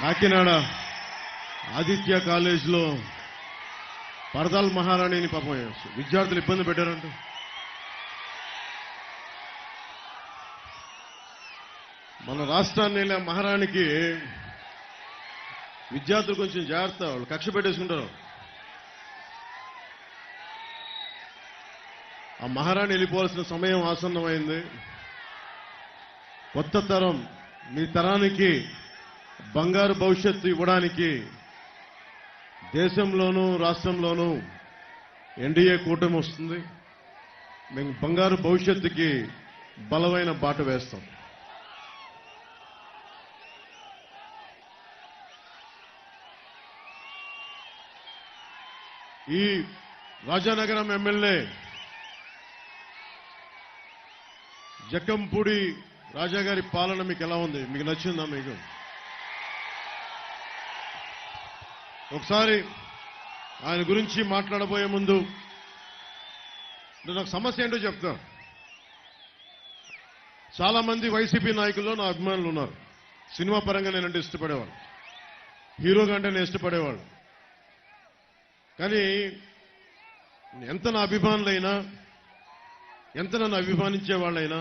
కాకినాడ ఆదిత్య కాలేజీలో పరదాల మహారాణిని పాపం విద్యార్థులు ఇబ్బంది పెట్టారంట. మన రాష్ట్రాన్ని మహారాణికి విద్యార్థులు కొంచెం జాగ్రత్త, వాళ్ళు కక్ష పెట్టేసుకుంటారు. ఆ మహారాణి వెళ్ళిపోవాల్సిన సమయం ఆసన్నమైంది. కొత్త తరం, మీ తరానికి బంగారు భవిష్యత్తు ఇవ్వడానికి దేశంలోనూ రాష్ట్రంలోనూ ఎన్డీఏ కూటమి వస్తుంది. మేము బంగారు భవిష్యత్తుకి బలమైన బాట వేస్తాం. ఈ రాజానగరం ఎమ్మెల్యే జక్కంపూడి రాజా గారి పాలన మీకు ఎలా ఉంది? మీకు నచ్చిందా? మీకు ఒకసారి ఆయన గురించి మాట్లాడబోయే ముందు నాకు సమస్య ఏంటో చెప్తా. చాలా మంది వైసీపీ నాయకుల్లో నా అభిమానులు ఉన్నారు. సినిమా పరంగా నేనంటే ఇష్టపడేవాళ్ళు, హీరోగా అంటే నేను ఇష్టపడేవాళ్ళు. కానీ ఎంత నా అభిమానులైనా, ఎంత నన్ను అభిమానించే వాళ్ళైనా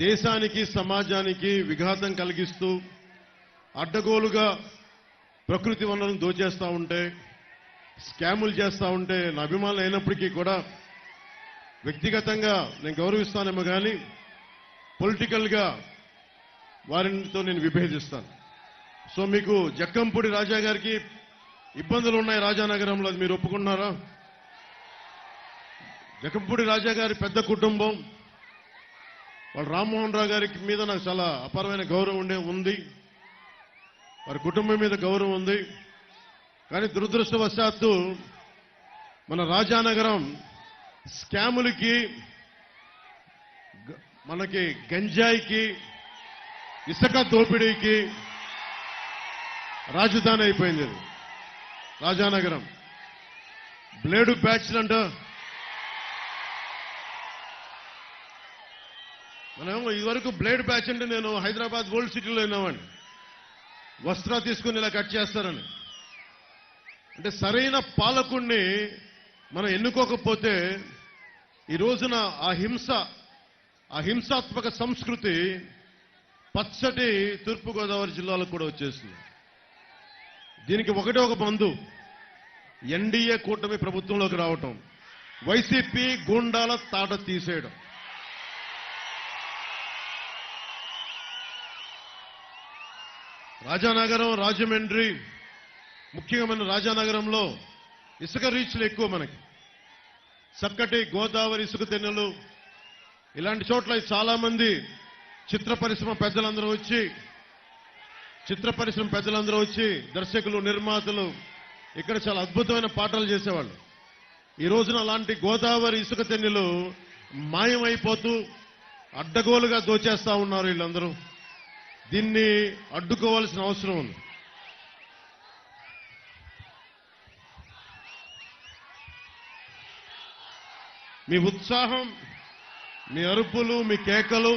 దేశానికి సమాజానికి విఘాతం కలిగిస్తూ అడ్డగోలుగా ప్రకృతి వనరులను దోచేస్తూ ఉంటే, స్కాములు చేస్తూ ఉంటే నా అభిమానులు అయినప్పటికీ కూడా వ్యక్తిగతంగా నేను గౌరవిస్తానేమో కానీ పొలిటికల్గా వారితో నేను విభేదిస్తాను. సో మీకు జక్కంపూడి రాజా గారికి ఇబ్బందులు ఉన్నాయి రాజానగరంలో, అది మీరు ఒప్పుకుంటున్నారా? జక్కంపూడి రాజా గారి పెద్ద కుటుంబం, వాళ్ళు రామ్మోహన్ రావు గారి మీద నాకు చాలా అపారమైన గౌరవం ఉంది. వారి కుటుంబం మీద గౌరవం ఉంది. కానీ దురదృష్టవశాత్తు మన రాజానగరం స్కాములకి, మనకి గంజాయికి, ఇసుక దోపిడీకి రాజధాని అయిపోయింది. రాజానగరం బ్లేడు బ్యాచ్లంట. మనం ఇదివరకు బ్లేడ్ బ్యాచ్ అంటే నేను హైదరాబాద్ ఓల్డ్ సిటీలో విన్నామండి. వస్త్రా తీసుకుని ఇలా కట్ చేస్తారని. అంటే సరైన పాలకుణ్ణి మనం ఎన్నుకోకపోతే ఈ రోజున ఆ హింసాత్మక సంస్కృతి పచ్చటి తూర్పుగోదావరి జిల్లాలో కూడా వచ్చేసింది. దీనికి ఒకటే ఒక మందు, ఎన్డీఏ కూటమి ప్రభుత్వంలోకి రావటం, వైసీపీ గూండాల తాట తీసేయడం. రాజానగరం, రాజమండ్రి, ముఖ్యంగా మన రాజానగరంలో ఇసుక రీచ్లు ఎక్కువ. మనకి చక్కటి గోదావరి ఇసుక తెన్నెలు, ఇలాంటి చోట్ల చాలా మంది చిత్ర పరిశ్రమ పెద్దలందరూ వచ్చి దర్శకులు, నిర్మాతలు ఇక్కడ చాలా అద్భుతమైన పాటలు చేసేవాళ్ళు. ఈ రోజున అలాంటి గోదావరి ఇసుక తెన్నెలు మాయమైపోతూ అడ్డగోలుగా దోచేస్తా ఉన్నారు వీళ్ళందరూ. దీన్ని అడ్డుకోవాల్సిన అవసరం ఉంది. మీ ఉత్సాహం, మీ అరుపులు, మీ కేకలు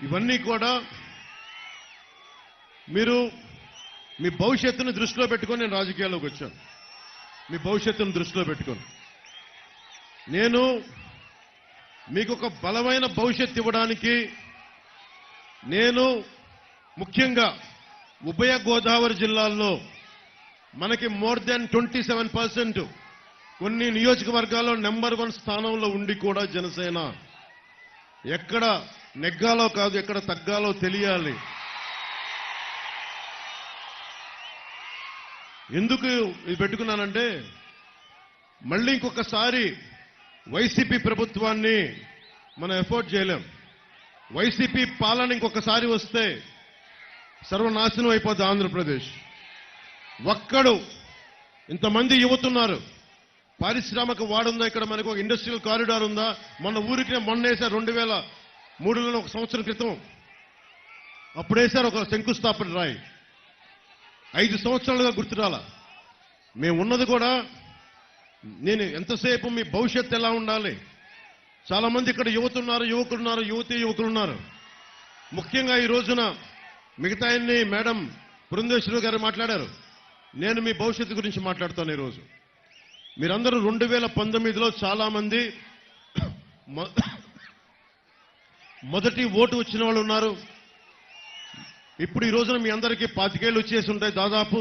ఇవన్నీ కూడా మీరు మీ భవిష్యత్తును దృష్టిలో పెట్టుకొని నేను రాజకీయాల్లోకి వచ్చాను. మీ భవిష్యత్తును దృష్టిలో పెట్టుకొని నేను మీకు ఒక బలమైన భవిష్యత్తు ఇవ్వడానికి, నేను ముఖ్యంగా ఉభయ గోదావరి జిల్లాల్లో మనకి మోర్ దాన్ 27% కొన్ని నియోజకవర్గాల్లో నెంబర్ 1 స్థానంలో ఉండి కూడా జనసేన ఎక్కడ నెగ్గాలో కాదు, ఎక్కడ తగ్గాలో తెలియాలి. ఎందుకు ఇది పెట్టుకున్నానంటే, మళ్ళీ ఇంకొకసారి వైసీపీ ప్రభుత్వాన్ని మనం ఎఫోర్డ్ చేయలేం. వైసీపీ పాలన ఇంకొకసారి వస్తే సర్వనాశనం అయిపోద్ది ఆంధ్రప్రదేశ్. ఒక్కడు ఇంతమంది యువతున్నారు, పారిశ్రామిక వాడుందా, ఇక్కడ మనకు ఒక ఇండస్ట్రియల్ కారిడార్ ఉందా? మొన్న వేశారు 2003లో, ఒక సంవత్సరం క్రితం అప్పుడేశారు ఒక శంకుస్థాపన రాయి. 5 సంవత్సరాలుగా గుర్తురాల. మేము ఉన్నది కూడా, నేను ఎంతసేపు మీ భవిష్యత్తు ఎలా ఉండాలి. చాలా మంది ఇక్కడ యువతున్నారు, యువకులున్నారు, యువతీయువకులున్నారు. ముఖ్యంగా ఈ రోజున మిగతా మేడం పురంధేశ్వరి గారు మాట్లాడారు. నేను మీ భవిష్యత్తు గురించి మాట్లాడుతాను. ఈరోజు మీరందరూ 2019లో చాలా మంది మొదటి ఓటు వచ్చిన వాళ్ళు ఉన్నారు. ఇప్పుడు ఈ రోజున మీ అందరికీ 25 ఏళ్ళు వచ్చేసి ఉంటాయి దాదాపు.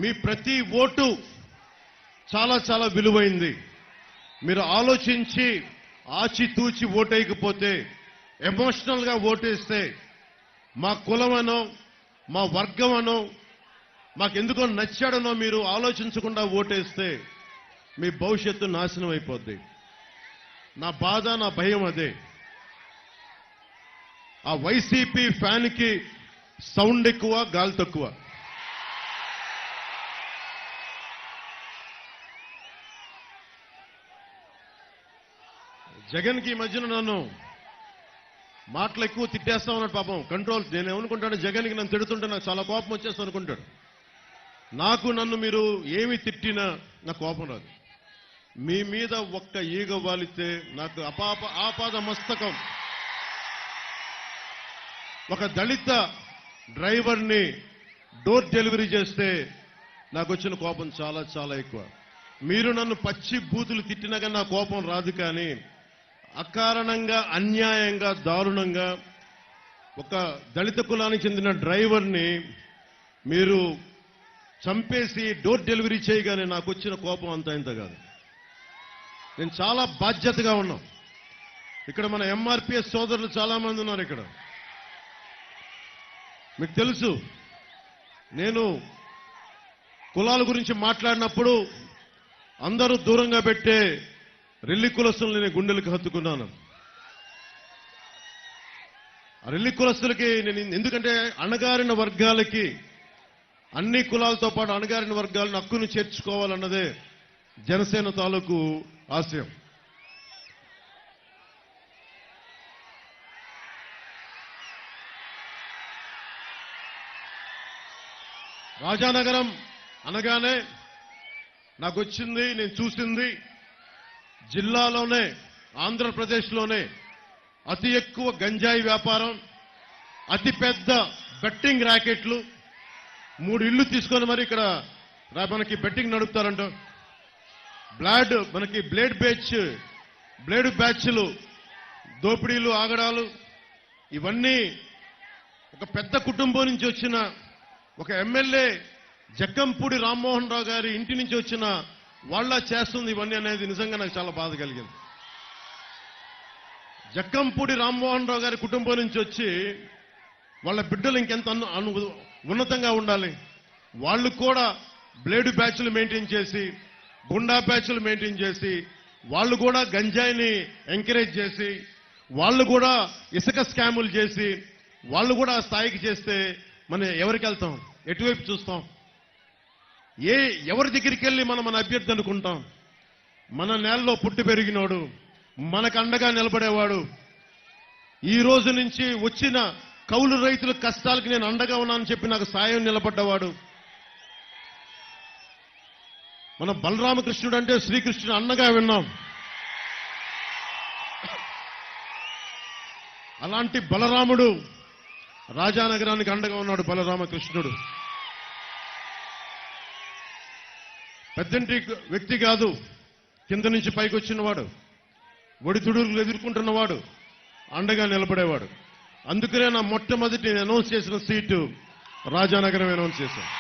మీ ప్రతి ఓటు చాలా చాలా విలువైంది. మీరు ఆలోచించి ఆచితూచి ఓటేయకపోతే, ఎమోషనల్ గా ఓటేస్తే, మా కులమనో మా వర్గమనో మాకెందుకో నచ్చాడనో మీరు ఆలోచించకుండా ఓటేస్తే మీ భవిష్యత్తు నాశనం అయిపోద్ది. నా బాధ, నా భయం అదే. ఆ వైసీపీ ఫ్యాన్ కి సౌండ్ ఎక్కువ, గాలి తక్కువ. జగన్ కి ఈ మధ్యన నన్ను మాటలు ఎక్కువ తిట్టేస్తా ఉన్నాడు. పాపం కంట్రోల్. నేను ఏమనుకుంటాను, జగన్ కి నన్ను తిడుతుంటే నాకు చాలా కోపం వచ్చేస్తా అనుకుంటాడు. నన్ను మీరు ఏమి తిట్టినా నాకు కోపం రాదు. మీ మీద ఒక్క ఈగ వాలితే నాకు ఆపాద మస్తకం. ఒక దళిత డ్రైవర్ని డోర్ డెలివరీ చేస్తే నాకు వచ్చిన కోపం చాలా చాలా ఎక్కువ. మీరు నన్ను పచ్చి బూతులు తిట్టినా కానీ నా కోపం రాదు. కానీ అకారణంగా, అన్యాయంగా, దారుణంగా ఒక దళిత కులానికి చెందిన డ్రైవర్ని మీరు చంపేసి డోర్ డెలివరీ చేయగానే నాకు వచ్చిన కోపం అంత ఇంత కాదు. నేను చాలా బాధ్యతగా ఉన్నాం. ఇక్కడ మన ఎంఆర్పీఎస్ సోదరులు చాలా మంది ఉన్నారు. ఇక్కడ మీకు తెలుసు, నేను కులాల గురించి మాట్లాడినప్పుడు అందరూ దూరంగా పెట్టే రెల్లి కులస్తులను నేను గుండెలకు హత్తుకున్నాను. ఆ రెల్లి కులస్తులకి నేను ఎందుకంటే అణగారిన వర్గాలకి, అన్ని కులాలతో పాటు అణగారిన వర్గాలను హక్కును చేర్చుకోవాలన్నదే జనసేన తాలూకు ఆశయం. రాజానగరం అనగానే నాకు వచ్చింది, నేను చూసింది, జిల్లాలోనే, ఆంధ్రప్రదేశ్లోనే అతి ఎక్కువ గంజాయి వ్యాపారం, అతి పెద్ద బెట్టింగ్ ర్యాకెట్లు. 3 ఇళ్లు తీసుకొని మరి ఇక్కడ మనకి బెట్టింగ్ నడుపుతారంట. మనకి బ్లేడ్ బ్యాచ్లు, దోపిడీలు, ఆగడాలు, ఇవన్నీ ఒక పెద్ద కుటుంబం నుంచి వచ్చిన ఒక ఎమ్మెల్యే జక్కంపూడి రామ్మోహన్ రావు గారి ఇంటి నుంచి వచ్చిన వాళ్ళ చేస్తుంది ఇవన్నీ అనేది నిజంగా నాకు చాలా బాధ కలిగింది. జక్కంపూడి రామ్మోహన్ రావు గారి కుటుంబం నుంచి వచ్చి వాళ్ళ బిడ్డలు ఇంకెంత ఉన్నతంగా ఉండాలి. వాళ్ళు కూడా బ్లేడ్ బ్యాచ్లు మెయింటైన్ చేసి, గుండా బ్యాచ్లు మెయింటైన్ చేసి, వాళ్ళు కూడా గంజాయిని ఎంకరేజ్ చేసి, వాళ్ళు కూడా ఇసుక స్కాములు చేసి, వాళ్ళు కూడా ఆ స్థాయికి చేస్తే మనం ఎవరికి వెళ్తాం? ఎటువైపు చూస్తాం? ఎవరి దగ్గరికి వెళ్ళి మన అభ్యర్థి అనుకుంటాం? మన నేలలో పుట్టి పెరిగినోడు, మనకు అండగా నిలబడేవాడు, ఈ రోజు నుంచి వచ్చిన కౌలు రైతుల కష్టాలకు నేను అండగా ఉన్నానని చెప్పి నాకు సాయం నిలబడ్డవాడు, మన బలరామకృష్ణుడు అంటే శ్రీకృష్ణుడు అన్నగా విన్నాం. అలాంటి బలరాముడు రాజానగరానికి అండగా ఉన్నాడు. బలరామకృష్ణుడు పెద్దంటి వ్యక్తి కాదు, కింద నుంచి పైకి వచ్చినవాడు, ఒడిదుడుకులు ఎదుర్కొంటున్నవాడు, అండగా నిలబడేవాడు. అందుకనే నా మొట్టమొదటి అనౌన్స్ చేసిన సీటు రాజానగరం అనౌన్స్ చేశాను.